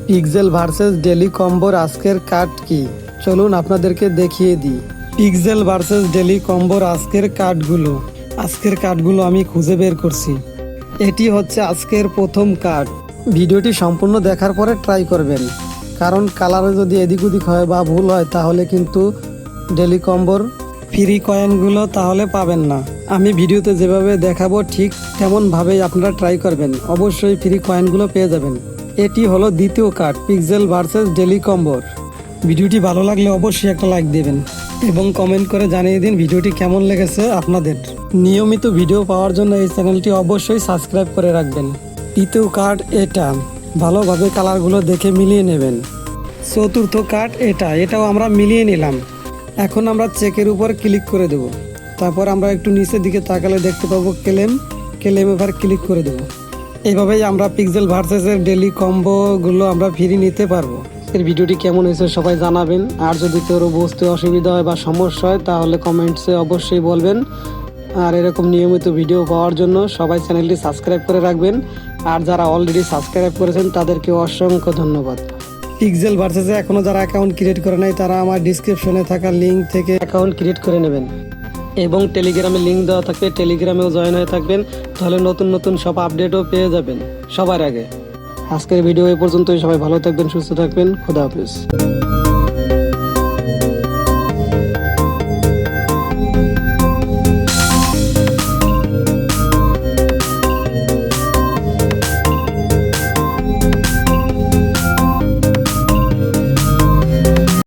Pixel versus daily কম্বোর আজকের card কি, চলুন আপনাদেরকে দেখিয়ে দিই। পিক্সেল ভার্সেস ডেলি কম্বোর আজকের কার্ডগুলো আমি খুঁজে বের করছি। এটি হচ্ছে আজকের প্রথম কার্ড। ভিডিওটি সম্পূর্ণ দেখার পরে ট্রাই করবেন, কারণ কালারে যদি এদিক ওদিক হয় বা ভুল হয় তাহলে কিন্তু ডেলি কম্বোর ফ্রি কয়েনগুলো তাহলে পাবেন না। আমি ভিডিওতে যেভাবে দেখাবো ঠিক তেমনভাবেই আপনারা ট্রাই করবেন, অবশ্যই ফ্রি কয়েনগুলো পেয়ে যাবেন। এটি হলো দ্বিতীয় কার্ড পিক্সেল ভার্সেস ডেলি কম্বোর। ভিডিওটি ভালো লাগলে অবশ্যই একটা লাইক দেবেন এবং কমেন্ট করে জানিয়ে দিন ভিডিওটি কেমন লেগেছে আপনাদের। নিয়মিত ভিডিও পাওয়ার জন্য এই চ্যানেলটি অবশ্যই সাবস্ক্রাইব করে রাখবেন। তৃতীয় কার্ড এটা, ভালোভাবে কালারগুলো দেখে মিলিয়ে নেবেন। চতুর্থ কার্ড এটাও আমরা মিলিয়ে নিলাম। এখন আমরা চেকের উপর ক্লিক করে দেব। তারপর আমরা একটু নিচের দিকে তাকালে দেখতে পাবো ক্লেম এবার ক্লিক করে দেব। এইভাবেই আমরা পিক্সেল ভার্সেসের ডেলি কম্বোগুলো আমরা ফ্রি নিতে পারবো। এর ভিডিওটি কেমন হয়েছে সবাই জানাবেন, আর যদি কেউ বুঝতে অসুবিধা হয় বা সমস্যা হয় তাহলে কমেন্টসে অবশ্যই বলবেন। আর এরকম নিয়মিত ভিডিও পাওয়ার জন্য সবাই চ্যানেলটি সাবস্ক্রাইব করে রাখবেন, আর যারা অলরেডি সাবস্ক্রাইব করেছেন তাদেরকে অসংখ্য ধন্যবাদ। পিক্সেল ভার্সেসে এখনও যারা অ্যাকাউন্ট ক্রিয়েট করে নাই তারা আমার ডিসক্রিপশনে থাকা লিঙ্ক থেকে অ্যাকাউন্ট ক্রিয়েট করে নেবেন এবং টেলিগ্রামে লিঙ্ক দেওয়া থাকবে, টেলিগ্রামেও জয়েন হয়ে থাকবেন, তাহলে নতুন নতুন সব আপডেটও পেয়ে যাবেন সবার আগে। আজকের ভিডিও এই পর্যন্তই। সবাই ভালো থাকবেন, সুস্থ থাকবেন, খোদা হাফেজ।